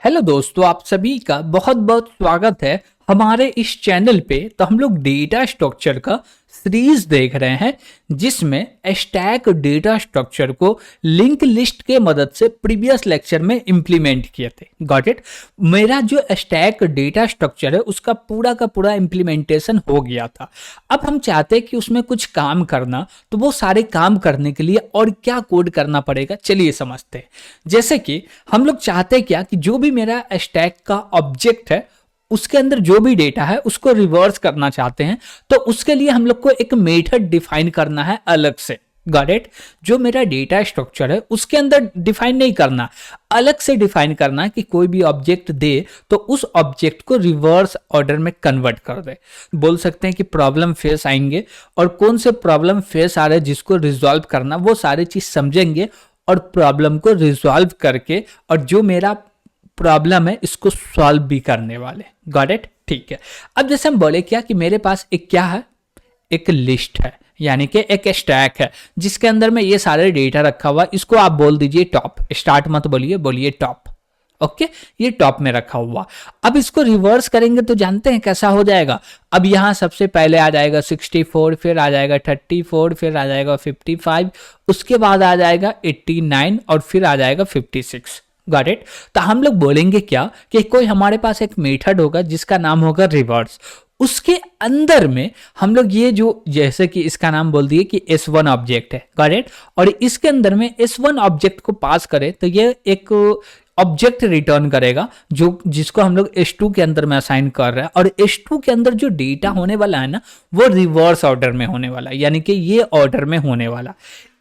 Hello दोस्तों, आप सभी का बहुत बहुत स्वागत है हमारे इस चैनल पे। तो हम लोग डेटा स्ट्रक्चर का सीरीज देख रहे हैं जिसमें स्टैक डेटा स्ट्रक्चर को लिंक लिस्ट के मदद से प्रीवियस लेक्चर में इंप्लीमेंट किए थे। Got it. मेरा जो स्टैक डेटा स्ट्रक्चर है उसका पूरा का पूरा इंप्लीमेंटेशन हो गया था। अब हम चाहते हैं कि उसमें कुछ काम करना, तो वो सारे काम करने के लिए और क्या कोड करना पड़ेगा, चलिए समझते हैं। जैसे कि हम लोग चाहते हैं क्या कि जो भी मेरा स्टैक का ऑब्जेक्ट है उसके अंदर जो भी डेटा है उसको रिवर्स करना चाहते हैं, तो उसके लिए हम लोग को एक मेथड डिफाइन करना है अलग से। Got it. जो मेरा डेटा स्ट्रक्चर है उसके अंदर डिफाइन नहीं करना, अलग से डिफाइन करना कि कोई भी ऑब्जेक्ट दे तो उस ऑब्जेक्ट को रिवर्स ऑर्डर में कन्वर्ट कर दे। बोल सकते हैं कि प्रॉब्लम फेस आएंगे और कौन से प्रॉब्लम फेस आ रहे हैं जिसको रिजॉल्व करना, वो सारी चीज समझेंगे और प्रॉब्लम को रिजॉल्व करके और जो मेरा प्रॉब्लम है इसको सॉल्व भी करने वाले। Got it. ठीक है। अब जैसे हम बोले क्या कि मेरे पास एक क्या है, एक लिस्ट है, यानी कि एक स्टैक है जिसके अंदर में ये सारे डेटा रखा हुआ। इसको आप बोल दीजिए टॉप, स्टार्ट मत बोलिए, बोलिए टॉप। ओके, ये टॉप में रखा हुआ। अब इसको रिवर्स करेंगे तो जानते हैं कैसा हो जाएगा। अब यहां सबसे पहले आ जाएगा 64, फिर आ जाएगा 34, फिर आ जाएगा 55, उसके बाद आ जाएगा 89 और फिर आ जाएगा 56। Got it. तो हम लोग बोलेंगे क्या कि कोई हमारे पास एक मेथड होगा जिसका नाम होगा रिवर्स। उसके अंदर में हम लोग ये जो, जैसे कि इसका नाम बोल दिए कि S1 ऑब्जेक्ट है। Got it. और इसके अंदर में S1 ऑब्जेक्ट को पास करें तो ये एक ऑब्जेक्ट रिटर्न करेगा जो जिसको हम लोग S2 के अंदर में असाइन कर रहे हैं। और S2 के अंदर जो डेटा होने वाला है ना, वो रिवर्स ऑर्डर में होने वाला है, यानी कि ये ऑर्डर में होने वाला।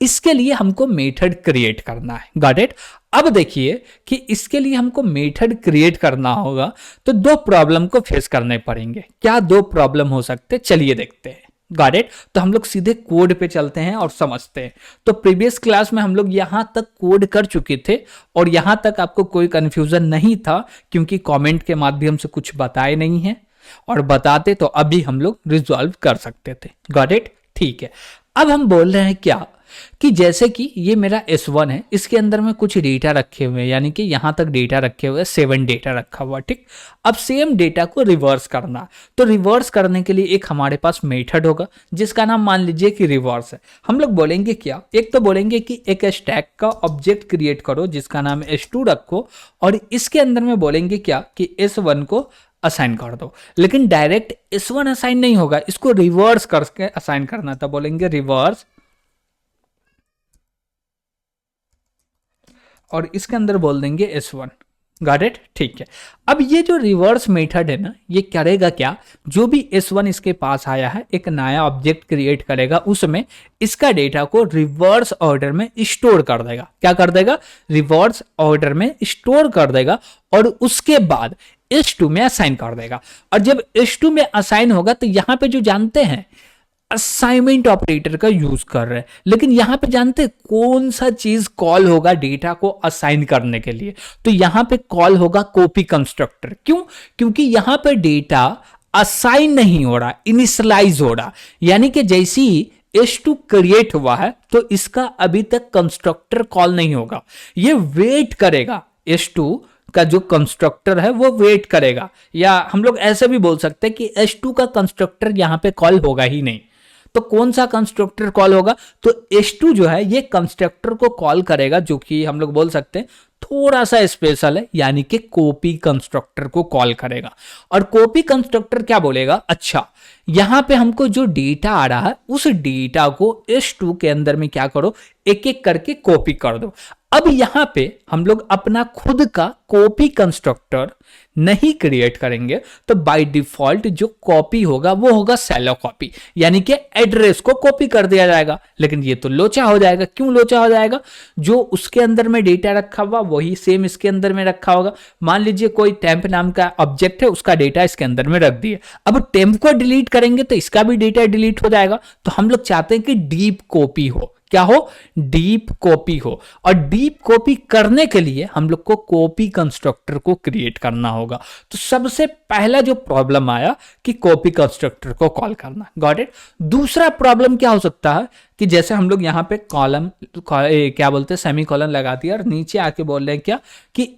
इसके लिए हमको मेथड क्रिएट करना है। Got it. अब देखिए कि इसके लिए हमको मेथड क्रिएट करना होगा तो दो प्रॉब्लम को फेस करने पड़ेंगे। क्या दो प्रॉब्लम हो सकते, चलिए देखते हैं। Got it. तो हम लोग सीधे कोड पे चलते हैं और समझते हैं। तो प्रीवियस क्लास में हम लोग यहां तक कोड कर चुके थे और यहां तक आपको कोई कंफ्यूजन नहीं था क्योंकि कमेंट के माध्यम से कुछ बताए नहीं है, और बताते तो अभी हम लोग रिजॉल्व कर सकते थे। Got it. ठीक है। अब हम बोल रहे हैं क्या कि जैसे कि ये मेरा S1 है, इसके अंदर में कुछ डेटा रखे हुए हैं, यानी कि यहां तक डेटा रखे हुए हैं, 7 डेटा रखा हुआ। ठीक। अब सेम डेटा को रिवर्स करना, तो रिवर्स करने के लिए एक हमारे पास मेथड होगा जिसका नाम मान लीजिए कि रिवर्स है। हम लोग बोलेंगे क्या, एक तो बोलेंगे कि एक स्टैक का ऑब्जेक्ट क्रिएट करो जिसका नाम S2 रखो, और इसके अंदर में बोलेंगे क्या कि S1 को असाइन कर दो। लेकिन डायरेक्ट S1 असाइन नहीं होगा, इसको रिवर्स करके असाइन करना था। बोलेंगे रिवर्स, और इसके अंदर बोल देंगे S1। Got it. ठीक है। अब ये जो रिवर्स मेथड है ना, ये करेगा क्या, जो भी S1 इसके पास आया है एक नया ऑब्जेक्ट क्रिएट करेगा, उसमें इसका डेटा को रिवर्स ऑर्डर में स्टोर कर देगा। क्या कर देगा, रिवर्स ऑर्डर में स्टोर कर देगा, और उसके बाद S2 में असाइन कर देगा। और जब S2 में असाइन होगा तो यहां पे जो जानते हैं असाइनमेंट ऑपरेटर का यूज कर रहे हैं, लेकिन यहां पे जानते हैं कौन सा चीज कॉल होगा डेटा को असाइन करने के लिए, तो यहां पे कॉल होगा कॉपी कंस्ट्रक्टर। क्यों, क्योंकि यहां पे डेटा असाइन नहीं हो रहा, इनिशियलाइज हो रहा, यानी कि जैसे ही S2 क्रिएट हुआ है तो इसका अभी तक कंस्ट्रक्टर कॉल नहीं होगा, ये वेट करेगा। S2 का जो कंस्ट्रक्टर है वो वेट करेगा, या हम लोग ऐसे भी बोल सकते हैं कि S2 का कंस्ट्रक्टर यहां पे कॉल होगा ही नहीं। तो कौन सा कंस्ट्रक्टर कॉल होगा, तो S2 जो है ये कंस्ट्रक्टर को कॉल करेगा जो कि हम लोग बोल सकते हैं थोड़ा सा स्पेशल है, यानी कि कॉपी कंस्ट्रक्टर को कॉल करेगा। और कॉपी कंस्ट्रक्टर क्या बोलेगा, अच्छा यहां पे हमको जो डेटा आ रहा है उस डेटा को S2 के अंदर में क्या करो, एक एक करके कॉपी कर दो। अब यहां पे हम लोग अपना खुद का कॉपी कंस्ट्रक्टर नहीं क्रिएट करेंगे, तो बाय डिफॉल्ट जो कॉपी होगा वो होगा शैलो कॉपी, यानी कि एड्रेस को कॉपी कर दिया जाएगा। लेकिन ये तो लोचा हो जाएगा। क्यों लोचा हो जाएगा, जो उसके अंदर में डेटा रखा हुआ वही सेम इसके अंदर में रखा होगा। मान लीजिए कोई टेम्प नाम का ऑब्जेक्ट है, उसका डेटा इसके अंदर में रख दिए, अब टेम्प को डिलीट करेंगे तो इसका भी डेटा डिलीट हो जाएगा। तो हम लोग चाहते हैं कि डीप कॉपी हो। क्या हो, डीप कॉपी हो। और डीप कॉपी करने के लिए हम लोग को कॉपी कंस्ट्रक्टर को क्रिएट करना होगा। तो सबसे पहला जो प्रॉब्लम आया कि कॉपी कंस्ट्रक्टर को कॉल करना। Got it. दूसरा प्रॉब्लम क्या हो सकता है कि जैसे हम लोग यहां पे कॉलम क्या बोलते हैं सेमी कॉलन लगा दिया और नीचे आके बोल रहे हैं क्या कि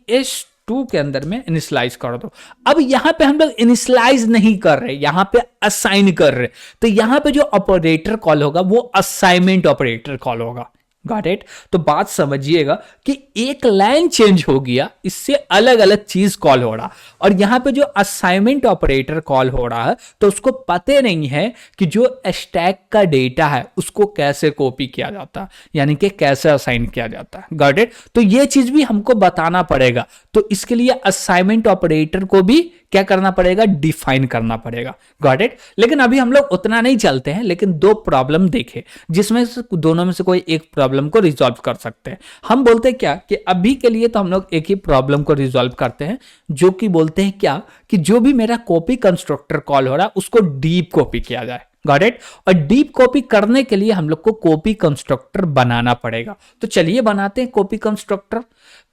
S2 के अंदर में इनिशियलाइज कर दो। अब यहां पे हम लोग इनिशियलाइज नहीं कर रहे, यहां पे असाइन कर रहे, तो यहां पे जो ऑपरेटर कॉल होगा वो असाइनमेंट ऑपरेटर कॉल होगा। Got it? तो बात समझिएगा कि एक लाइन चेंज हो गया, इससे अलग अलग चीज कॉल हो रहा, और यहां पे जो असाइनमेंट ऑपरेटर कॉल हो रहा है तो उसको पता नहीं है कि जो स्टैक का डेटा है उसको कैसे कॉपी किया जाता है, यानी कि कैसे असाइन किया जाता है। Got it? तो ये चीज भी हमको बताना पड़ेगा, तो इसके लिए असाइनमेंट ऑपरेटर को भी क्या करना पड़ेगा, डिफाइन करना पड़ेगा। Got it? लेकिन अभी हम लोग उतना नहीं चलते हैं, लेकिन दो प्रॉब्लम देखे जिसमें से दोनों में से कोई एक प्रॉब्लम को रिजॉल्व कर सकते हैं। हम बोलते हैं क्या कि अभी के लिए तो हम लोग एक ही प्रॉब्लम को रिजॉल्व करते हैं, जो कि बोलते हैं क्या कि जो भी मेरा कॉपी कंस्ट्रक्टर कॉल हो रहा है उसको डीप कॉपी किया जाए। Got it? और डीप कॉपी करने के लिए हम लोग को कॉपी कंस्ट्रक्टर बनाना पड़ेगा। तो चलिए बनाते हैं कॉपी कंस्ट्रक्टर।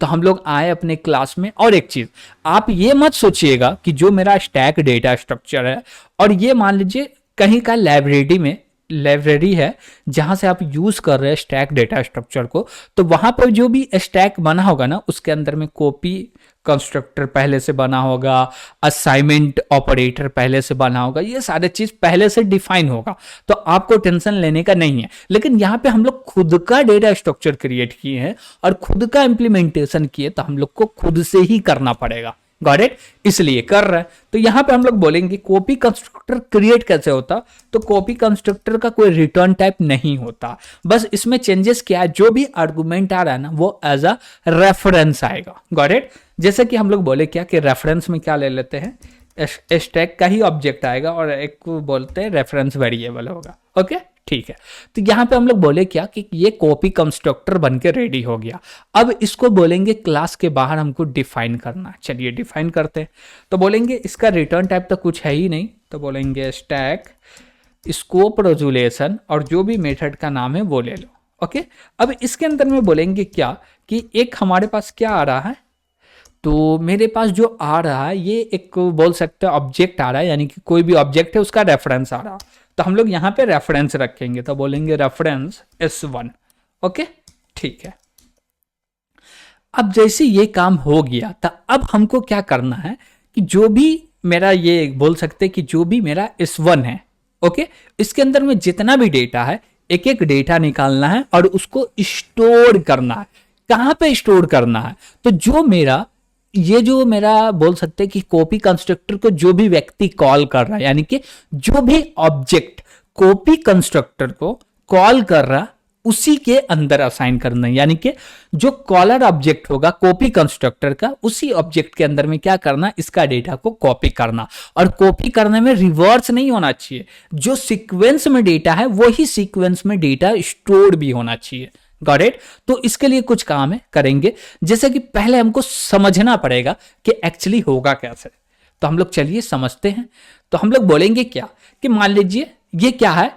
तो हम लोग आए अपने क्लास में, और एक चीज आप ये मत सोचिएगा कि जो मेरा स्टैक डेटा स्ट्रक्चर है, और ये मान लीजिए कहीं का लाइब्रेरी है जहां से आप यूज कर रहे हैं स्टैक डेटा स्ट्रक्चर को, तो वहां पर जो भी स्टैक बना होगा ना उसके अंदर में कॉपी कंस्ट्रक्टर पहले से बना होगा, असाइनमेंट ऑपरेटर पहले से बना होगा, ये सारे चीज पहले से डिफाइन होगा, तो आपको टेंशन लेने का नहीं है। लेकिन यहाँ पे हम लोग खुद का डेटा स्ट्रक्चर क्रिएट किए हैं और खुद का इंप्लीमेंटेशन किए, तो हम लोग को खुद से ही करना पड़ेगा। Got it? इसलिए कर रहा है। तो यहां पे हम लोग बोलेंगे कॉपी कंस्ट्रक्टर क्रिएट कैसे होता, तो कॉपी कंस्ट्रक्टर का कोई रिटर्न टाइप नहीं होता, बस इसमें चेंजेस क्या है, जो भी आर्गुमेंट आ रहा है ना वो एज अ रेफरेंस आएगा। Got it? जैसे कि हम लोग बोले क्या कि रेफरेंस में क्या ले लेते हैं, स्टैक का ही ऑब्जेक्ट आएगा और एक को बोलते हैं रेफरेंस वेरिएबल होगा। ओके, ठीक है। तो यहां पे हम लोग बोले क्या कि ये कॉपी कंस्ट्रक्टर बन के रेडी हो गया। अब इसको बोलेंगे क्लास के बाहर हमको डिफाइन करना है। चलिए डिफाइन करते हैं। तो बोलेंगे इसका रिटर्न टाइप तो कुछ है ही नहीं, तो बोलेंगे स्टैक स्कोप रेजोल्यूशन और जो भी मेथड का नाम है वो ले लो। ओके, अब इसके अंदर में बोलेंगे क्या कि एक हमारे पास क्या आ रहा है, तो मेरे पास जो आ रहा है ये एक बोल सकते हैं ऑब्जेक्ट आ रहा है, यानी कि कोई भी ऑब्जेक्ट है उसका रेफरेंस आ रहा है, तो हम लोग यहाँ पे रेफरेंस रखेंगे, तो बोलेंगे रेफरेंस S1। ओके, ठीक है। अब जैसे ये काम हो गया तो अब हमको क्या करना है कि जो भी मेरा ये बोल सकते हैं कि जो भी मेरा S1 है, ओके, इसके अंदर में जितना भी डेटा है एक एक डेटा निकालना है और उसको स्टोर करना है। कहाँ पे स्टोर करना है, तो जो मेरा बोल सकते हैं कि कॉपी कंस्ट्रक्टर को जो भी व्यक्ति कॉल कर रहा है, यानी कि जो भी ऑब्जेक्ट कॉपी कंस्ट्रक्टर को कॉल कर रहा उसी के अंदर असाइन करना है, यानी कि जो कॉलर ऑब्जेक्ट होगा कॉपी कंस्ट्रक्टर का उसी ऑब्जेक्ट के अंदर में क्या करना, इसका डेटा को कॉपी करना। और कॉपी करने में रिवर्स नहीं होना चाहिए, जो सीक्वेंस में डेटा है वही सीक्वेंस में डेटा स्टोर भी होना चाहिए। Got it? तो इसके लिए कुछ काम है करेंगे, जैसे कि पहले हमको समझना पड़ेगा कि एक्चुअली होगा कैसे। तो हम लोग चलिए समझते हैं। तो हम लोग बोलेंगे क्या कि मान लीजिए ये क्या है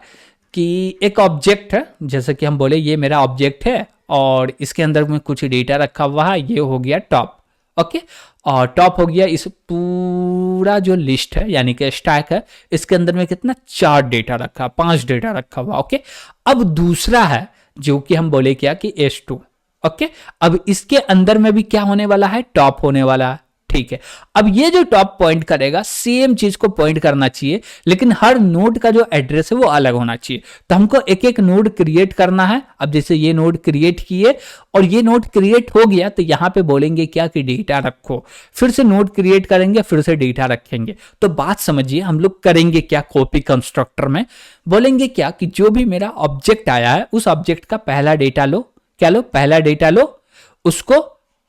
कि एक ऑब्जेक्ट है, जैसे कि हम बोले ये मेरा ऑब्जेक्ट है और इसके अंदर में कुछ डेटा रखा हुआ है, ये हो गया टॉप। ओके, और टॉप हो गया इस पूरा जो लिस्ट है यानी कि स्टैक है, इसके अंदर में कितना 4 डेटा रखा, 5 डेटा रखा हुआ। ओके, अब दूसरा है जो कि हम बोले क्या कि S2। ओके, अब इसके अंदर में भी क्या होने वाला है, टॉप होने वाला है। ठीक है, अब ये जो टॉप पॉइंट करेगा सेम चीज को पॉइंट करना चाहिए, लेकिन हर नोड का जो एड्रेस है वो अलग होना चाहिए। तो हमको एक एक नोड क्रिएट करना है। अब जैसे ये नोड क्रिएट किए और ये नोड क्रिएट हो गया, तो यहां पे बोलेंगे क्या कि डेटा रखो, फिर से नोड क्रिएट करेंगे, फिर से डेटा रखेंगे। तो बात समझिए हम लोग करेंगे क्या, कॉपी कंस्ट्रक्टर में बोलेंगे क्या कि जो भी मेरा ऑब्जेक्ट आया है उस ऑब्जेक्ट का पहला डेटा लो, क्या लो, पहला डेटा लो, उसको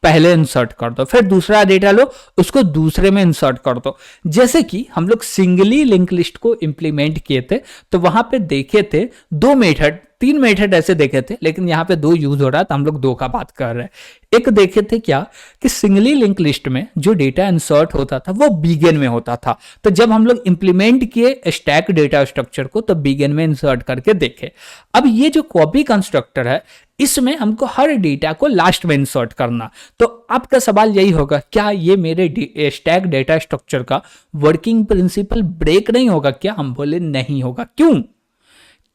पहले इंसर्ट कर दो, फिर दूसरा डेटा लो, उसको दूसरे में इंसर्ट कर दो। जैसे कि हम लोग सिंगली लिंक लिस्ट को इंप्लीमेंट किए थे, तो वहां पे देखे थे 2 मेथड, 3 मेथड ऐसे देखे थे, लेकिन यहाँ पे 2 यूज हो रहा है तो हम लोग 2 का बात कर रहे हैं। एक देखे थे क्या कि सिंगली लिंक लिस्ट में जो डेटा इंसर्ट होता था वो बिगिन में होता था, तो जब हम लोग इंप्लीमेंट किए स्टैक डेटा स्ट्रक्चर को तो बिगिन में इंसर्ट करके देखे। अब ये जो कॉपी कंस्ट्रक्टर है इसमें हमको हर डेटा को लास्ट में इंसर्ट करना। तो आपका सवाल यही होगा, क्या ये मेरे स्टैक डेटा स्ट्रक्चर का वर्किंग प्रिंसिपल ब्रेक नहीं होगा क्या? हम बोले नहीं होगा। क्यों?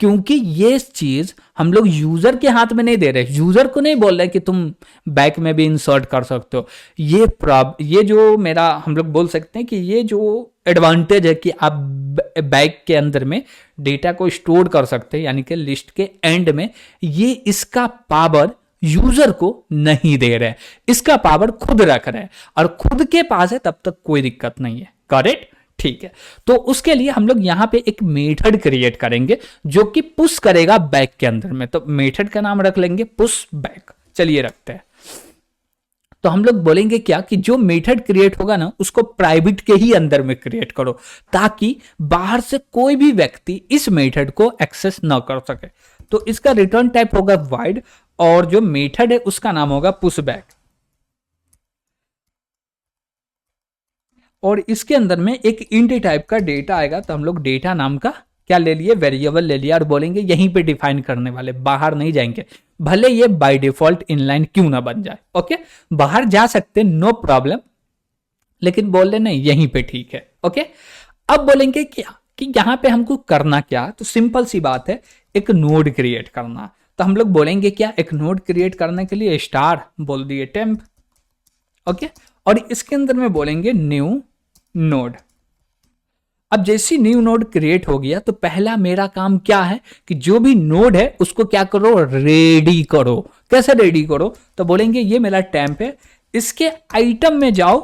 क्योंकि ये चीज हम लोग यूजर के हाथ में नहीं दे रहे, यूजर को नहीं बोल रहे कि तुम बैक में भी इंसर्ट कर सकते हो। ये जो मेरा हम लोग बोल सकते हैं कि ये जो एडवांटेज है कि आप बैक के अंदर में डेटा को स्टोर कर सकते हैं, यानी कि लिस्ट के एंड में, ये इसका पावर यूजर को नहीं दे रहे, इसका पावर खुद रख रहे हैं, और खुद के पास है तब तक कोई दिक्कत नहीं है। करेक्ट, ठीक है। तो उसके लिए हम लोग यहां पे एक मेथड क्रिएट करेंगे जो कि पुश करेगा बैक के अंदर में। तो मेथड का नाम रख लेंगे पुश बैक। चलिए रखते हैं। तो हम लोग बोलेंगे क्या कि जो मेथड क्रिएट होगा ना उसको प्राइवेट के ही अंदर में क्रिएट करो, ताकि बाहर से कोई भी व्यक्ति इस मेथड को एक्सेस ना कर सके। तो इसका रिटर्न टाइप होगा वाइड, और जो मेथड है उसका नाम होगा पुश बैक। और इसके अंदर में एक इंट टाइप का डेटा आएगा, तो हम लोग डेटा नाम का क्या ले लिए, वेरिएबल ले लिया, और बोलेंगे यहीं पे डिफाइन करने वाले, बाहर नहीं जाएंगे, भले ये बाय डिफॉल्ट इनलाइन क्यों ना बन जाए। ओके, बाहर जा सकते नो प्रॉब्लम, लेकिन बोल रहे नहीं यहीं पे ठीक है। ओके, अब बोलेंगे क्या कि यहां पे हमको करना क्या, तो सिंपल सी बात है, एक नोड क्रिएट करना। तो हम लोग बोलेंगे क्या, एक नोड क्रिएट करने के लिए स्टार बोल दिए टेम्प। ओके, और इसके अंदर में बोलेंगे न्यू नोड। अब जैसी न्यू नोड क्रिएट हो गया तो पहला मेरा काम क्या है कि जो भी नोड है उसको क्या करो, रेडी करो। कैसे रेडी करो, तो बोलेंगे ये मेरा टेम्प है, इसके आइटम में जाओ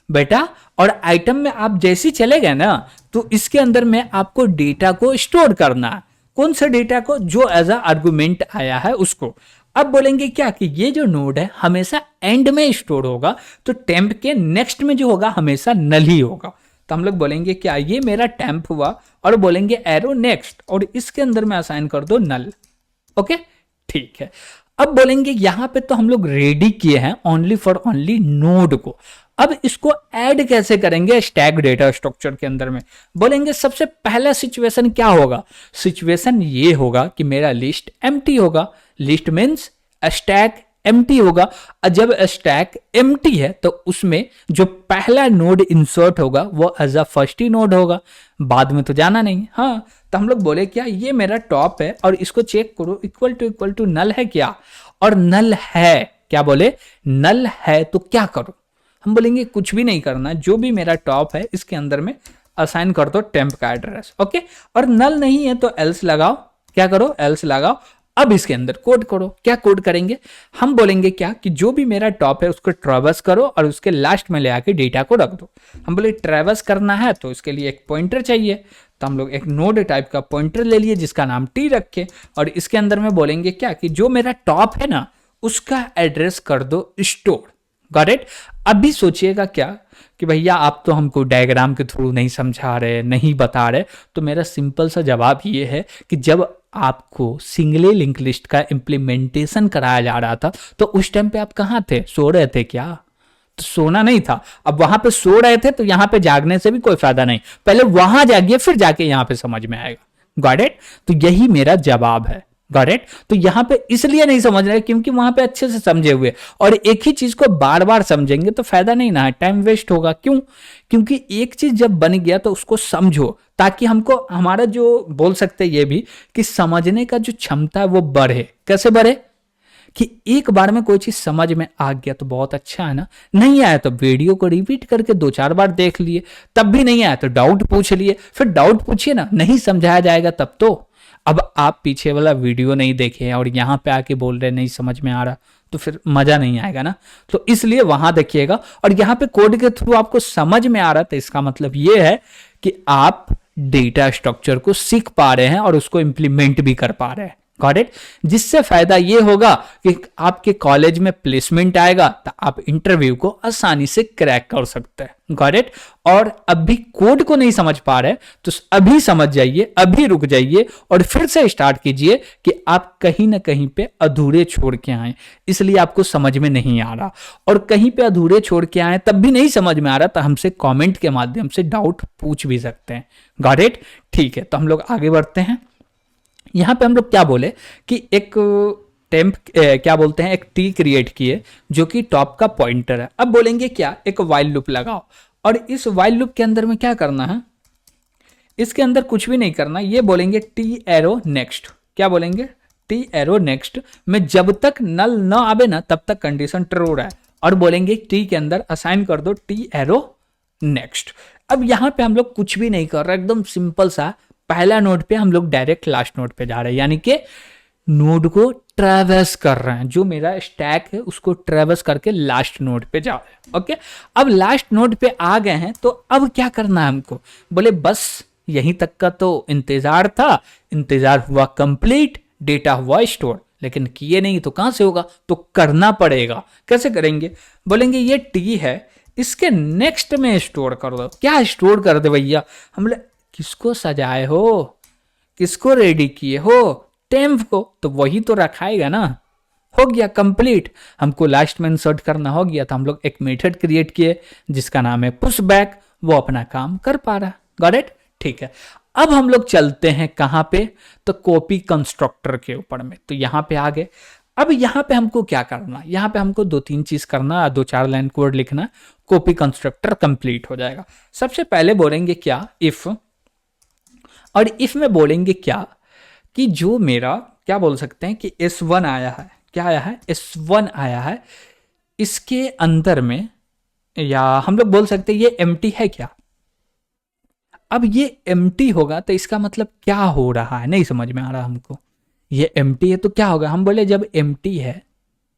बेटा, और आइटम में आप जैसे चले गए ना तो इसके अंदर में आपको डेटा को स्टोर करना है। कौन से डेटा को, जो एज अ आर्गुमेंट आया है उसको। अब बोलेंगे क्या कि ये जो नोड है हमेशा एंड में स्टोर होगा, तो टेम्प के नेक्स्ट में जो होगा हमेशा नल ही होगा। तो हम लोग बोलेंगे क्या, ये मेरा टेम्प हुआ, और बोलेंगे एरो नेक्स्ट, और इसके अंदर में असाइन कर दो नल। ओके, ठीक है। अब बोलेंगे यहां पे तो हम लोग रेडी किए हैं ओनली फॉर ओनली नोड को। अब इसको ऐड कैसे करेंगे स्टैक डेटा स्ट्रक्चर के अंदर में, बोलेंगे सबसे पहला सिचुएशन क्या होगा, सिचुएशन ये होगा कि मेरा लिस्ट एम्प्टी होगा। लिस्ट मीन्स स्टैक एम्प्टी होगा, और जब स्टैक एम्प्टी है तो उसमें जो पहला नोड इंसर्ट होगा वो एज अ फर्स्ट ही नोड होगा, बाद में तो जाना नहीं। हाँ, तो हम लोग बोले क्या, ये मेरा टॉप है और इसको चेक करो इक्वल टू नल है क्या, और नल है, क्या बोले नल है, तो क्या करो, हम बोलेंगे कुछ भी नहीं करना, जो भी मेरा टॉप है इसके अंदर में असाइन कर दो टेम्प का एड्रेस। ओके, और नल नहीं है तो एल्स लगाओ, क्या करो एल्स लगाओ। अब इसके अंदर कोड करो, क्या कोड करेंगे, हम बोलेंगे क्या कि जो भी मेरा टॉप है उसको ट्रैवर्स करो और उसके लास्ट में ले आके डेटा को रख दो। हम बोले ट्रैवर्स करना है तो इसके लिए एक पॉइंटर चाहिए, तो हम लोग एक नोड टाइप का पॉइंटर ले लिए जिसका नाम टी रखे, और इसके अंदर में बोलेंगे क्या कि जो मेरा टॉप है ना उसका एड्रेस कर दो स्टोर। Got it. अभी सोचिएगा क्या कि भैया आप तो हमको डायग्राम के थ्रू नहीं समझा रहे, नहीं बता रहे, तो मेरा सिंपल सा जवाब ये है कि जब आपको सिंगल लिंक लिस्ट का इम्प्लीमेंटेशन कराया जा रहा था तो उस टाइम पे आप कहाँ थे, सो रहे थे क्या, तो सोना नहीं था। अब वहां पे सो रहे थे तो यहाँ पे जागने से भी कोई फायदा नहीं, पहले वहां जागिए फिर जाके यहाँ पे समझ में आएगा। Got it. तो यही मेरा जवाब है। Got it. तो यहां पे इसलिए नहीं समझ रहे क्योंकि वहां पे अच्छे से समझे हुए, और एक ही चीज को बार बार समझेंगे तो फायदा नहीं ना है, टाइम वेस्ट होगा। क्यों, क्योंकि एक चीज जब बन गया तो उसको समझो, ताकि हमको हमारा जो बोल सकते ये भी कि समझने का जो क्षमता है वो बढ़े। कैसे बढ़े, कि एक बार में कोई चीज समझ में आ गया तो बहुत अच्छा है ना, नहीं आया तो वीडियो को रिपीट करके 2-4 बार देख लिए, तब भी नहीं आया तो डाउट पूछ लिए, फिर डाउट पूछिए ना, नहीं समझाया जाएगा तब तो। अब आप पीछे वाला वीडियो नहीं देखे और यहाँ पे आके बोल रहे नहीं समझ में आ रहा, तो फिर मजा नहीं आएगा ना। तो इसलिए वहां देखिएगा, और यहाँ पे कोड के थ्रू आपको समझ में आ रहा, तो इसका मतलब ये है कि आप डेटा स्ट्रक्चर को सीख पा रहे हैं और उसको इंप्लीमेंट भी कर पा रहे हैं। Got it. जिससे फायदा ये होगा कि आपके कॉलेज में प्लेसमेंट आएगा तो आप इंटरव्यू को आसानी से क्रैक कर सकते हैं। Got it. और अभी कोड को नहीं समझ पा रहे तो अभी समझ जाइए, अभी रुक जाइए और फिर से स्टार्ट कीजिए कि आप कहीं ना कहीं पे अधूरे छोड़ के आए, इसलिए आपको समझ में नहीं आ रहा, और कहीं पे अधूरे छोड़ के आए तब भी नहीं समझ में आ रहा तो हमसे कमेंट के माध्यम से डाउट पूछ भी सकते हैं। Got it. ठीक है, तो हम लोग आगे बढ़ते हैं। यहां पे हम लोग क्या बोले कि एक टेम्प क्या बोलते हैं, एक टी क्रिएट किए जो कि टॉप का पॉइंटर है। अब बोलेंगे क्या, एक वाइल लूप लगाओ, और इस वाइल लूप के अंदर में क्या करना है, इसके अंदर कुछ भी नहीं करना, ये बोलेंगे टी एरो नेक्स्ट। क्या बोलेंगे? टी एरो नेक्स्ट में जब तक नल ना आवे ना तब तक कंडीशन ट्रू रहा है, और बोलेंगे टी के अंदर असाइन कर दो टी एरो नेक्स्ट। अब यहां पे हम लोग कुछ भी नहीं कर रहे, एकदम सिंपल सा पहला नोड पे हम लोग डायरेक्ट लास्ट नोड पे जा रहे हैं, यानी कि नोड को ट्रैवर्स कर रहे हैं, जो मेरा स्टैक है उसको ट्रैवर्स करके लास्ट नोड पे जा रहे हैं। ओके, अब लास्ट नोड पे आ गए हैं, तो अब क्या करना है हमको? बोले बस यहीं तक का तो इंतजार था, इंतजार हुआ कंप्लीट, डेटा हुआ स्टोर, लेकिन किए नहीं तो कहां से होगा? तो करना पड़ेगा। कैसे करेंगे? बोलेंगे ये टी है, इसके नेक्स्ट में स्टोर कर दो। क्या स्टोर कर दे भैया? हम बोले किसको सजाए हो, किसको रेडी किए हो? टेम्प को, तो वही तो रखाएगा ना। हो गया कंप्लीट, हमको लास्ट में इंसर्ट करना हो गया, तो हम लोग एक मेथड क्रिएट किए जिसका नाम है पुश बैक, वो अपना काम कर पा रहा। Got it? ठीक है, अब हम लोग चलते हैं कहां पे? तो कॉपी कंस्ट्रक्टर के ऊपर में। तो यहां पे आ गए। अब यहां पे हमको क्या करना? यहां पे हमको 2-3 चीज करना, 2-4 लाइन कोड लिखना, कॉपी कंस्ट्रक्टर कंप्लीट हो जाएगा। सबसे पहले बोलेंगे क्या? इफ। और इफ में बोलेंगे क्या कि जो मेरा, क्या बोल सकते हैं कि S1 आया है, क्या आया है? S1 आया है, इसके अंदर में, या हम लोग बोल सकते हैं ये एम्प्टी है क्या? अब ये एम्प्टी होगा तो इसका मतलब क्या हो रहा है? नहीं समझ में आ रहा हमको। ये एम्प्टी है तो क्या होगा? हम बोले जब एम्प्टी है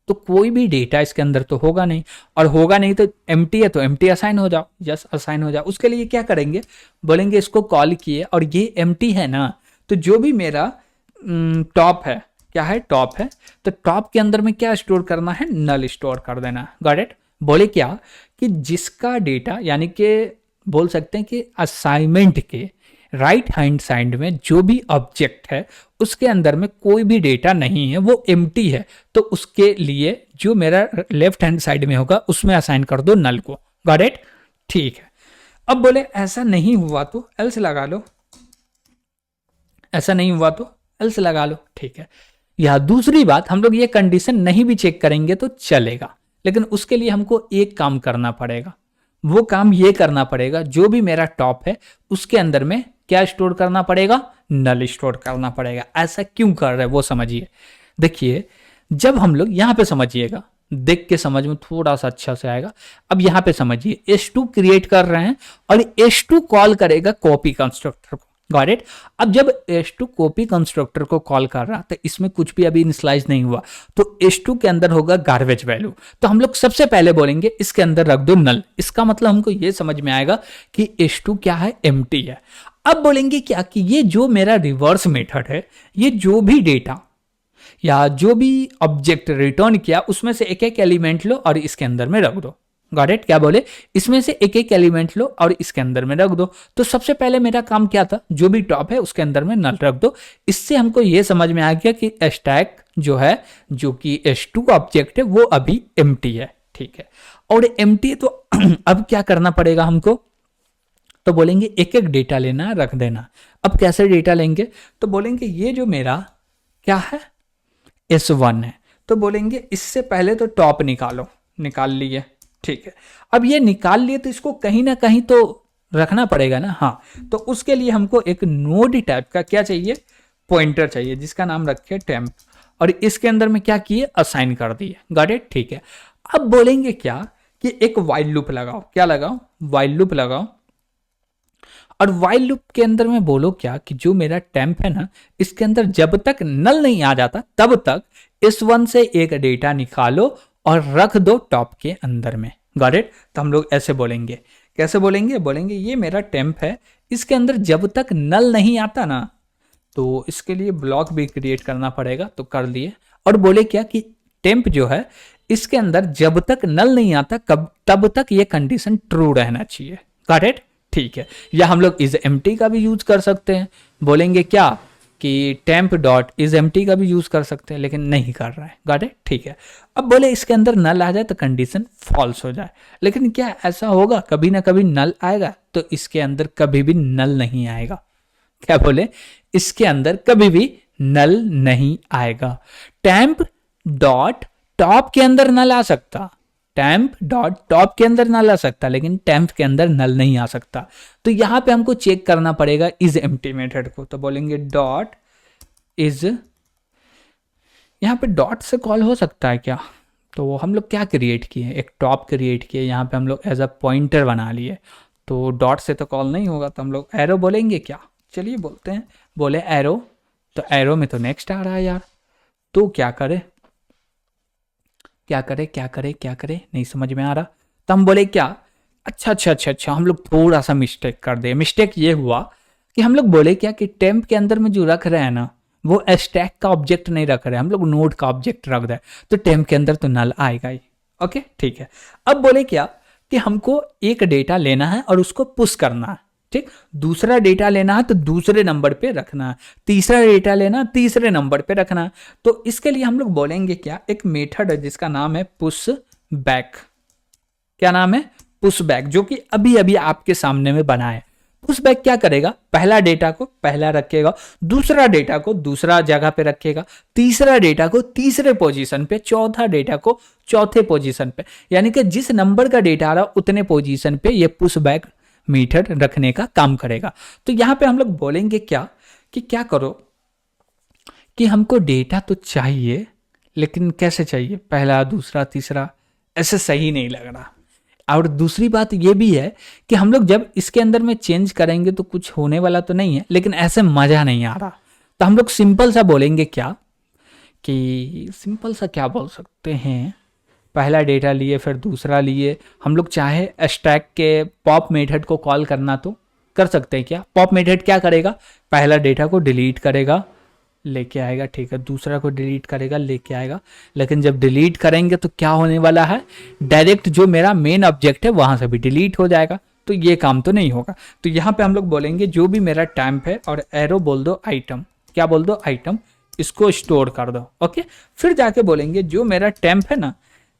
तो कोई भी डेटा इसके अंदर तो होगा नहीं, और होगा नहीं तो एम्प्टी है तो एम्प्टी असाइन हो जाओ, यस असाइन हो जाओ। उसके लिए क्या करेंगे? बोलेंगे इसको कॉल किए, और ये एम्प्टी है ना, तो जो भी मेरा टॉप है, क्या है? टॉप है, तो टॉप के अंदर में क्या स्टोर करना है? नल स्टोर कर देना। Got it? बोले क्या कि जिसका डेटा, यानी कि बोल सकते हैं कि असाइनमेंट के राइट हैंड साइड में जो भी ऑब्जेक्ट है उसके अंदर में कोई भी डेटा नहीं है, वो एम्प्टी है, तो उसके लिए जो मेरा लेफ्ट हैंड साइड में होगा उसमें असाइन कर दो नल को। Got it? ठीक है। अब बोले ऐसा नहीं हुआ तो एल्स लगा लो, ऐसा नहीं हुआ तो एल्स लगा लो। ठीक है। या दूसरी बात, हम लोग ये कंडीशन नहीं भी चेक करेंगे तो चलेगा, लेकिन उसके लिए हमको एक काम करना पड़ेगा। वो काम ये करना पड़ेगा, जो भी मेरा टॉप है उसके अंदर में क्या स्टोर करना पड़ेगा? नल स्टोर करना पड़ेगा। ऐसा क्यों कर रहे हैं वो समझिए। देखिए, जब हम लोग यहां पे, समझिएगा, देख के समझ में थोड़ा सा अच्छा से आएगा। अब यहां पे समझिए, S2 क्रिएट कर रहे हैं और S2 कॉल करेगा कॉपी कंस्ट्रक्टर को। Got it? अब जब S2 कॉपी कंस्ट्रक्टर को कॉल कर रहा तो इसमें कुछ भी अभी इनिशियलाइज नहीं हुआ, तो S2 के अंदर होगा गार्बेज वैल्यू। तो हम लोग सबसे पहले बोलेंगे इसके अंदर रख दो नल। इसका मतलब हमको ये समझ में आएगा कि S2 क्या है? एम्प्टी है। अब बोलेंगे क्या कि ये जो मेरा रिवर्स मेथड है, ये जो भी डेटा या जो भी ऑब्जेक्ट रिटर्न किया उसमें से एक एक एलिमेंट लो और इसके अंदर में रख दो। Got it? क्या बोले? इसमें से एक एक एलिमेंट लो और इसके अंदर में रख दो। तो सबसे पहले मेरा काम क्या था? जो भी टॉप है उसके अंदर में नल रख दो। इससे हमको ये समझ में आ गया कि स्टैक जो है, जो कि S2 ऑब्जेक्ट है, वो अभी एम्प्टी है। ठीक है, और एम्प्टी है तो अब क्या करना पड़ेगा हमको? तो बोलेंगे एक एक डेटा लेना, रख देना। अब कैसे डेटा लेंगे? तो बोलेंगे ये जो मेरा क्या है? S1 है, तो बोलेंगे इससे पहले तो टॉप निकालो। निकाल लिए। ठीक है, अब ये निकाल लिए तो इसको कहीं ना कहीं तो रखना पड़ेगा ना। हाँ, तो उसके लिए हमको एक नोड टाइप का क्या चाहिए? पॉइंटर चाहिए, जिसका नाम रखे टेम्प, और इसके अंदर में क्या किए? असाइन कर दिए। Got it? ठीक है। अब बोलेंगे क्या कि एक वाइल लूप लगाओ। क्या लगाओ? वाइल लूप लगाओ। और वाइल लूप के अंदर में बोलो क्या कि जो मेरा टेम्प है ना, इसके अंदर जब तक नल नहीं आ जाता तब तक S1 से एक डेटा निकालो और रख दो टॉप के अंदर में। Got it? तो हम लोग ऐसे बोलेंगे। कैसे बोलेंगे? बोलेंगे ये मेरा टेम्प है, इसके अंदर जब तक नल नहीं आता ना, तो इसके लिए ब्लॉक भी क्रिएट करना पड़ेगा, तो कर लिए। और बोले क्या कि टेम्प जो है इसके अंदर जब तक नल नहीं आता तब तक ये कंडीशन ट्रू रहना चाहिए। Got it? ठीक है। या हम लोग इज एम्प्टी का भी यूज कर सकते हैं। बोलेंगे क्या कि टेम्प डॉट इज एम्प्टी का भी यूज कर सकते हैं, लेकिन नहीं कर रहा है। Got it? ठीक है। अब बोले इसके अंदर नल आ जाए तो कंडीशन फॉल्स हो जाए, लेकिन क्या ऐसा होगा? कभी ना कभी नल आएगा, तो इसके अंदर कभी भी नल नहीं आएगा। क्या बोले? इसके अंदर कभी भी नल नहीं आएगा। टेम्प डॉट टॉप के अंदर नल आ सकता, टेम्प डॉट टॉप के अंदर नल आ सकता है लेकिन टेम्प के अंदर नल नहीं आ सकता। तो यहाँ पे हमको चेक करना पड़ेगा इज एम्प्टी मेथड को। तो बोलेंगे डॉट इज, यहाँ पे डॉट से कॉल हो सकता है क्या? तो हम लोग क्या क्रिएट किए, एक टॉप क्रिएट किए, यहाँ पे हम लोग एज अ पॉइंटर बना लिए। तो डॉट से तो कॉल नहीं होगा, तो हम लोग एरो बोलेंगे क्या? चलिए बोलते हैं, बोले एरो। तो एरो में तो नेक्स्ट आ रहा है यार, तो क्या करे क्या करे क्या करे क्या करे, नहीं समझ में आ रहा। तो हम बोले क्या, अच्छा, हम लोग थोड़ा सा मिस्टेक कर दे। मिस्टेक ये हुआ कि हम लोग बोले क्या कि टेम्प के अंदर में जो रख रहे हैं ना, वो स्टैक का ऑब्जेक्ट नहीं रख रहे हैं, हम लोग नोड का ऑब्जेक्ट रख रहे हैं। तो टेम्प के अंदर तो नल आएगा ही। ओके ठीक है। अब बोले क्या कि हमको एक डेटा लेना है और उसको पुश करना है, ठीक। दूसरा डेटा लेना है तो दूसरे नंबर पे रखना है, तीसरा डेटा लेना है तीसरे नंबर पे रखना है। तो इसके लिए हम लोग बोलेंगे क्या, एक मेथड है जिसका नाम है पुश बैक। क्या नाम है? पुश बैक, जो कि अभी अभी आपके सामने में बना है। पुश बैक क्या करेगा, पहला डेटा को पहला रखेगा, दूसरा डेटा को दूसरा जगह पे रखेगा, तीसरा डेटा को तीसरे पोजीशन पे, चौथा डेटा को चौथे पोजीशन पे, यानी कि जिस नंबर का डेटा आ रहा उतने पोजीशन पे ये पुश बैक मेथड रखने का काम करेगा। तो यहां पे हम लोग बोलेंगे क्या कि क्या करो कि हमको डेटा तो चाहिए लेकिन कैसे चाहिए, पहला दूसरा तीसरा, ऐसे सही नहीं लग रहा। और दूसरी बात ये भी है कि हम लोग जब इसके अंदर में चेंज करेंगे तो कुछ होने वाला तो नहीं है, लेकिन ऐसे मजा नहीं आ रहा। तो हम लोग सिंपल सा बोलेंगे क्या कि सिंपल सा क्या बोल सकते हैं, पहला डेटा लिए फिर दूसरा लिए, हम लोग चाहे स्टैक के पॉप मेथड को कॉल करना तो कर सकते हैं। क्या पॉप मेथड क्या करेगा, पहला डेटा को डिलीट करेगा लेके आएगा, ठीक है, दूसरा को डिलीट करेगा लेके आएगा। लेकिन जब डिलीट करेंगे तो क्या होने वाला है, डायरेक्ट जो मेरा मेन ऑब्जेक्ट है वहां से भी डिलीट हो जाएगा, तो ये काम तो नहीं होगा। तो यहाँ पे हम लोग बोलेंगे जो भी मेरा टेम्प है और एरो बोल दो आइटम, क्या बोल दो आइटम, इसको स्टोर कर दो। ओके, फिर जाके बोलेंगे जो मेरा टेम्प है ना,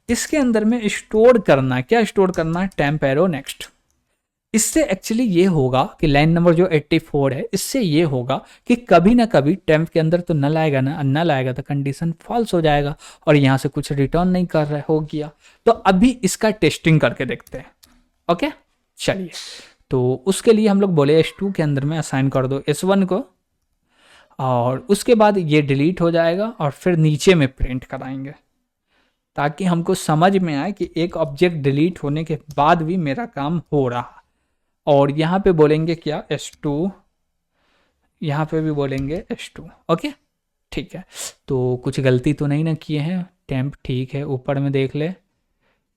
इसके अंदर में स्टोर करना, क्या स्टोर करना है, टेम्प एरो नेक्स्ट। इससे एक्चुअली ये होगा कि लाइन नंबर जो 84 है, इससे ये होगा कि कभी ना कभी टेम्प के अंदर तो नल आएगा ना, नल आएगा तो कंडीशन फॉल्स हो जाएगा और यहाँ से कुछ रिटर्न नहीं कर रहा हो गया। तो अभी इसका टेस्टिंग करके देखते हैं। ओके चलिए, तो उसके लिए हम लोग बोले S2 के अंदर में असाइन कर दो S1 को, और उसके बाद ये डिलीट हो जाएगा और फिर नीचे में प्रिंट कराएंगे ताकि हमको समझ में आए कि एक ऑब्जेक्ट डिलीट होने के बाद भी मेरा काम हो रहा। और यहाँ पे बोलेंगे क्या, S2, यहाँ पे भी बोलेंगे S2। ओके ठीक है, तो कुछ गलती तो नहीं ना किए हैं, टेम्प ठीक है, ऊपर में देख ले,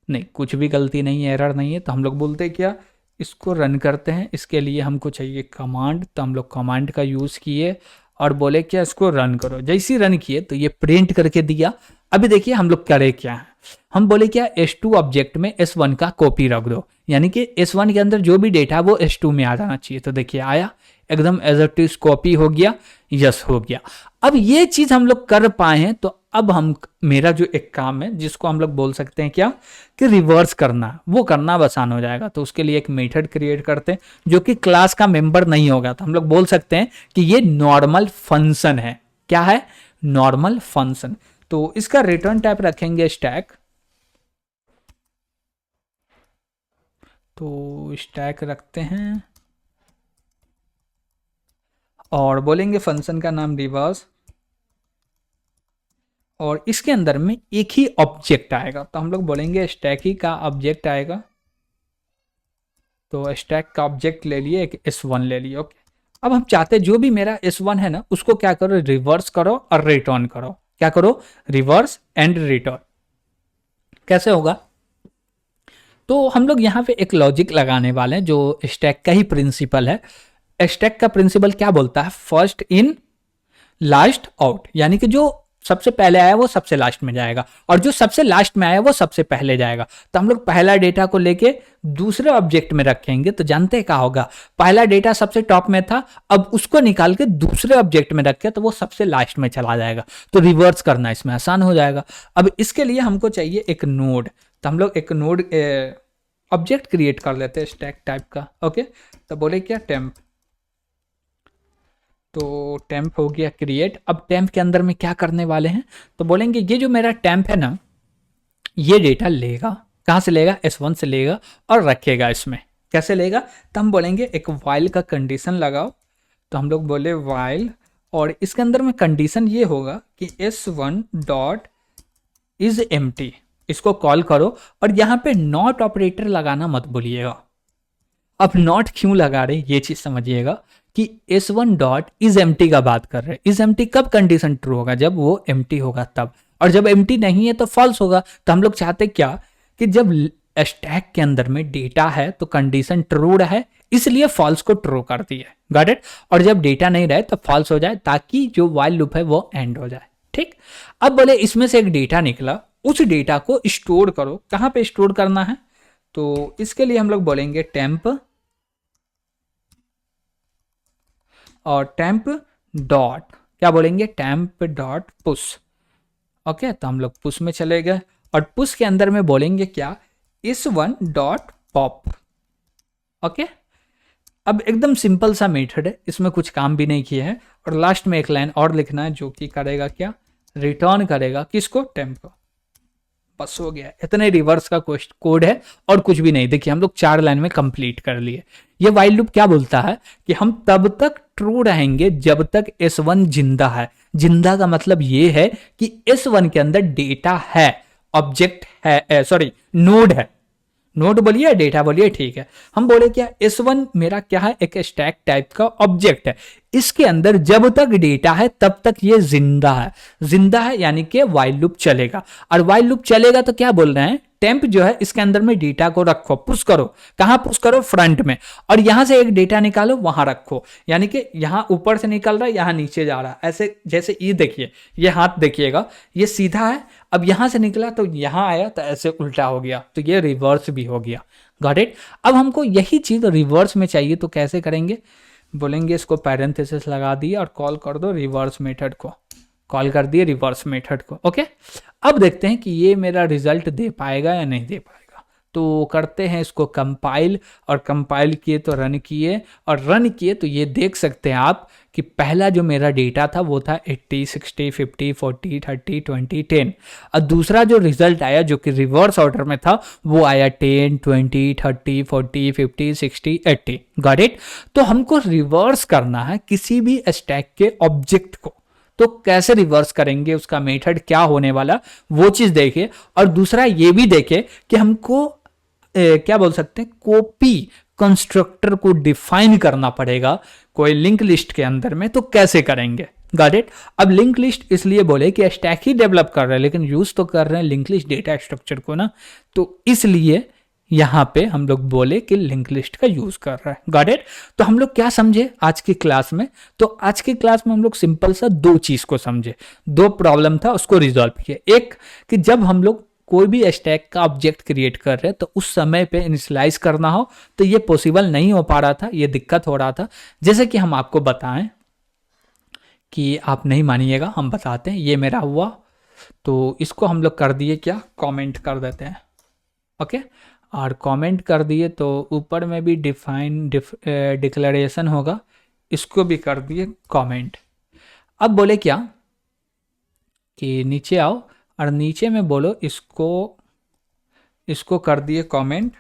नहीं कुछ भी गलती नहीं है, एरर नहीं है। तो हम लोग बोलते क्या, इसको रन करते हैं। इसके लिए हमको चाहिए कमांड, तो हम लोग कमांड का यूज़ किए और बोले क्या, इसको रन करो। जैसे ही रन किए तो ये प्रिंट करके दिया। अभी देखिए हम लोग करे क्या है, हम बोले क्या S2 ऑब्जेक्ट में S1 का कॉपी रख दो, यानी कि S1 के अंदर जो भी डेटा वो S2 में आ जाना चाहिए। तो देखिए आया एकदम एज इट इज कॉपी हो गया, यस हो गया। अब ये चीज हम लोग कर पाए हैं, तो अब हम मेरा जो एक काम है जिसको हम लोग बोल सकते हैं क्या कि रिवर्स करना, वो करना आसान हो जाएगा। तो उसके लिए एक मेथड क्रिएट करते हैं जो कि क्लास का मेंबर नहीं होगा। तो हम लोग बोल सकते हैं कि ये नॉर्मल फंक्शन है। क्या है, नॉर्मल फंक्शन। तो इसका रिटर्न टाइप रखेंगे स्टैक, तो स्टैक रखते हैं और बोलेंगे फंक्शन का नाम रिवर्स, और इसके अंदर में एक ही ऑब्जेक्ट आएगा। तो हम लोग बोलेंगे स्टैक ही का ऑब्जेक्ट आएगा। तो स्टैक का ऑब्जेक्ट ले लिए, एक S1 ले लिए। ओके, अब हम चाहते हैं जो भी मेरा S1 है ना, उसको क्या करो, रिवर्स करो और रिटर्न करो। क्या करो, रिवर्स एंड रिटर्न। कैसे होगा, तो हम लोग यहाँ पे एक लॉजिक लगाने वाले हैं जो स्टैक का ही प्रिंसिपल है। स्टैक का प्रिंसिपल क्या बोलता है, फर्स्ट इन लास्ट आउट, यानी कि जो सबसे पहले आया वो सबसे लास्ट में जाएगा और जो सबसे लास्ट में आया वो सबसे पहले जाएगा। तो हम लोग पहला डेटा को लेके दूसरे ऑब्जेक्ट में रखेंगे, तो जानते हैं क्या होगा, पहला डेटा सबसे टॉप में था, अब उसको निकाल के दूसरे ऑब्जेक्ट में रखे तो वो सबसे लास्ट में चला जाएगा। तो रिवर्स करना इसमें आसान हो जाएगा। अब इसके लिए हमको चाहिए एक नोड, तो हम लोग एक नोड ऑब्जेक्ट क्रिएट कर लेते हैं स्टैक टाइप का। ओके, तो बोले क्या, टेम्प, तो टेम्प हो गया क्रिएट। अब टेम्प के अंदर में क्या करने वाले हैं, तो बोलेंगे ये जो मेरा टेम्प है ना, ये डेटा लेगा, कहाँ से लेगा, S1 से लेगा और रखेगा इसमें। कैसे लेगा, तो हम बोलेंगे एक वाइल का कंडीशन लगाओ, तो हम लोग बोले वाइल, और इसके अंदर में कंडीशन ये होगा कि S1 डॉट इज एम्प्टी, इसको कॉल करो, और यहाँ पे नॉट ऑपरेटर लगाना मत भूलिएगा। अब नॉट क्यों लगा रहे ये चीज समझिएगा कि S1 डॉट इज एम्प्टी का बात कर रहे हैं। इज एम्प्टी कब कंडीशन ट्रू होगा, जब वो एम्प्टी होगा तब, और जब एम्प्टी नहीं है तो फॉल्स होगा। तो हम लोग चाहते क्या कि जब स्टैक के अंदर में डेटा है तो कंडीशन ट्रू रहे, इसलिए फॉल्स को ट्रू कर दिया, गॉट इट। और जब डेटा नहीं रहे तो फॉल्स हो जाए, ताकि जो वाइल लूप है वो एंड हो जाए, ठीक। अब बोले इसमें से एक डेटा निकला, उस डेटा को स्टोर करो। कहां पे स्टोर करना है, तो इसके लिए हम लोग बोलेंगे टेम्प, और टेम्प डॉट क्या बोलेंगे, टेम्प डॉट पुश। ओके, तो हम लोग पुश में चले गए, और पुश के अंदर में बोलेंगे क्या, S1 डॉट पॉप। ओके, अब एकदम सिंपल सा मेथड है, इसमें कुछ काम भी नहीं किया है, और लास्ट में एक लाइन और लिखना है जो कि करेगा क्या, रिटर्न करेगा किसको, टेम्प को। बस हो गया, इतने रिवर्स का कोड है और कुछ भी नहीं। देखिए हम लोग 4 लाइन में कंप्लीट कर लिए। ये वाइल लूप क्या बोलता है कि हम तब तक ट्रू रहेंगे जब तक S1 जिंदा है। जिंदा का मतलब ये है कि S1 के अंदर डेटा है, ऑब्जेक्ट है, सॉरी नोड है। नोड बोलिए, डेटा बोलिए, ठीक है। हम बोले क्या, S1 मेरा क्या है, एक स्टैक टाइप का ऑब्जेक्ट है। इसके अंदर जब तक डेटा है तब तक ये जिंदा है। जिंदा है यानी कि वाइल लूप चलेगा, और वाइल लूप चलेगा तो क्या बोल रहे हैं, टेम्प जो है इसके अंदर में डेटा को रखो, पुश करो। कहां पुश करो, फ्रंट में, और यहां से एक डेटा निकालो वहां रखो। यानी कि यहां ऊपर से निकल रहा है, यहां नीचे जा रहा है, ऐसे जैसे ये देखिए, ये हाथ देखिएगा, ये सीधा है, अब यहां से निकला तो यहां आया, तो ऐसे उल्टा हो गया, तो ये रिवर्स भी हो गया, गॉट इट। अब हमको यही चीज रिवर्स में चाहिए, तो कैसे करेंगे, बोलेंगे इसको पैरेंथेसिस लगा दिए और कॉल कर दो रिवर्स मेथड को, कॉल कर दिए रिवर्स मेथड को। ओके, अब देखते हैं कि ये मेरा रिजल्ट दे पाएगा या नहीं दे पाएगा। तो करते हैं इसको कंपाइल, और कंपाइल किए तो रन किए, और रन किए तो ये देख सकते हैं आप कि पहला जो मेरा डेटा था वो था 80, 60, 50, 40, 30, 20, 10, और दूसरा जो रिजल्ट आया जो कि रिवर्स ऑर्डर में था वो आया 10, 20, 30, 40, 50, 60, 80, गॉट इट। तो हमको रिवर्स करना है किसी भी स्टैक के ऑब्जेक्ट को, तो कैसे रिवर्स करेंगे, उसका मेथड क्या होने वाला वो चीज देखिए। और दूसरा ये भी देखे कि हमको क्या बोल सकते हैं, कॉपी कंस्ट्रक्टर को डिफाइन करना पड़ेगा कोई लिंक लिस्ट के अंदर में, तो कैसे करेंगे, गॉट इट। अब लिंक लिस्ट इसलिए बोले कि स्टैक ही डेवलप कर रहे हैं लेकिन यूज तो कर रहे हैं लिंक लिस्ट डेटा स्ट्रक्चर को ना, तो इसलिए यहां पे हम लोग बोले कि लिंक लिस्ट का यूज कर रहा है, गॉट इट। तो हम लोग क्या समझे आज की क्लास में, तो आज की क्लास में हम लोग सिंपल सा 2 चीज को समझे, 2 प्रॉब्लम था उसको रिजॉल्व किया। एक कि जब हम लोग कोई भी स्टैक का ऑब्जेक्ट क्रिएट कर रहे हैं तो उस समय पे इनिशियलाइज करना हो तो ये पॉसिबल नहीं हो पा रहा था, ये दिक्कत हो रहा था। जैसे कि हम आपको बताएं कि आप नहीं मानिएगा, हम बताते हैं, ये मेरा हुआ, तो इसको हम लोग कर दिए क्या, कमेंट कर देते हैं। ओके, और कमेंट कर दिए तो ऊपर में भी डिक्लेरेशन होगा, इसको भी कर दिए कमेंट। अब बोले क्या कि नीचे आओ और नीचे में बोलो इसको कर दिए कमेंट,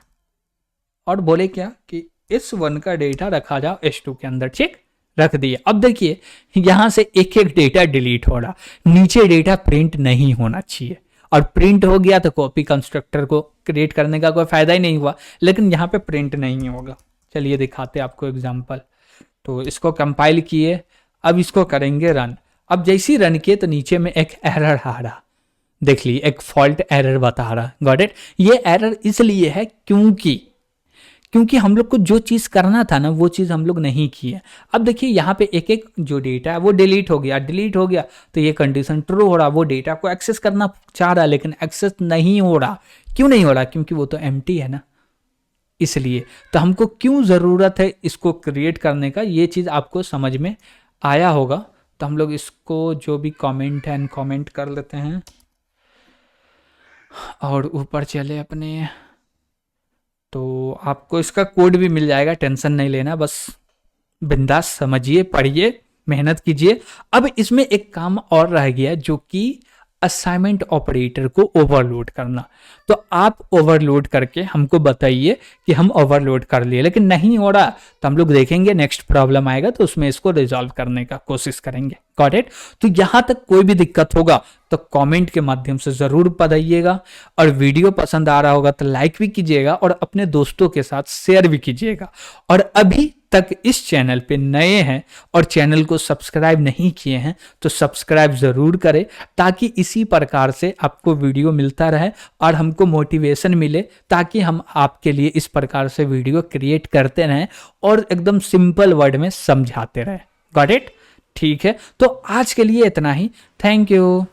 और बोले क्या कि S1 का डेटा रखा जाओ S2 के अंदर, ठीक, रख दिए। अब देखिए यहां से एक एक डेटा डिलीट हो रहा, नीचे डेटा प्रिंट नहीं होना चाहिए, और प्रिंट हो गया तो कॉपी कंस्ट्रक्टर को क्रिएट करने का कोई फायदा ही नहीं हुआ, लेकिन यहाँ पे प्रिंट नहीं होगा। चलिए दिखाते हैं आपको एग्जांपल। तो इसको कंपाइल किए, अब इसको करेंगे रन। अब जैसे ही रन किए तो नीचे में एक एरर आ रहा, देख ली, एक फॉल्ट एरर बता रहा, गॉट इट। ये एरर इसलिए है क्योंकि हम लोग को जो चीज करना था ना वो चीज हम लोग नहीं किए। अब देखिए यहाँ पे एक एक जो डेटा है वो डिलीट हो गया, तो ये कंडीशन ट्रू हो रहा, वो डेटा को एक्सेस करना चाह रहा लेकिन एक्सेस नहीं हो रहा। क्यों नहीं हो रहा, क्योंकि वो तो एम्प्टी है ना, इसलिए। तो हमको क्यों जरूरत है इसको क्रिएट करने का, ये चीज आपको समझ में आया होगा। तो हम लोग इसको जो भी कमेंट है कमेंट कर लेते हैं, और ऊपर चले अपने, तो आपको इसका कोड भी मिल जाएगा, टेंशन नहीं लेना, बस बिंदास समझिए, पढ़िए, मेहनत कीजिए। अब इसमें एक काम और रह गया जो कि असाइनमेंट ऑपरेटर को ओवरलोड करना। तो आप ओवरलोड करके हमको बताइए कि हम ओवरलोड कर लिए, लेकिन नहीं हो रहा तो हम लोग देखेंगे नेक्स्ट प्रॉब्लम आएगा तो उसमें इसको रिजॉल्व करने का कोशिश करेंगे। Got it? तो यहां तक कोई भी दिक्कत होगा तो कमेंट के माध्यम से जरूर बताइएगा, और वीडियो पसंद आ रहा होगा तो लाइक भी कीजिएगा और अपने दोस्तों के साथ शेयर भी कीजिएगा। और अभी तक इस चैनल पे नए हैं और चैनल को सब्सक्राइब नहीं किए हैं तो सब्सक्राइब जरूर करें, ताकि इसी प्रकार से आपको वीडियो मिलता रहे और हमको मोटिवेशन मिले, ताकि हम आपके लिए इस प्रकार से वीडियो क्रिएट करते रहें और एकदम सिंपल वर्ड में समझाते रहें। Got it? ठीक है, तो आज के लिए इतना ही। Thank you.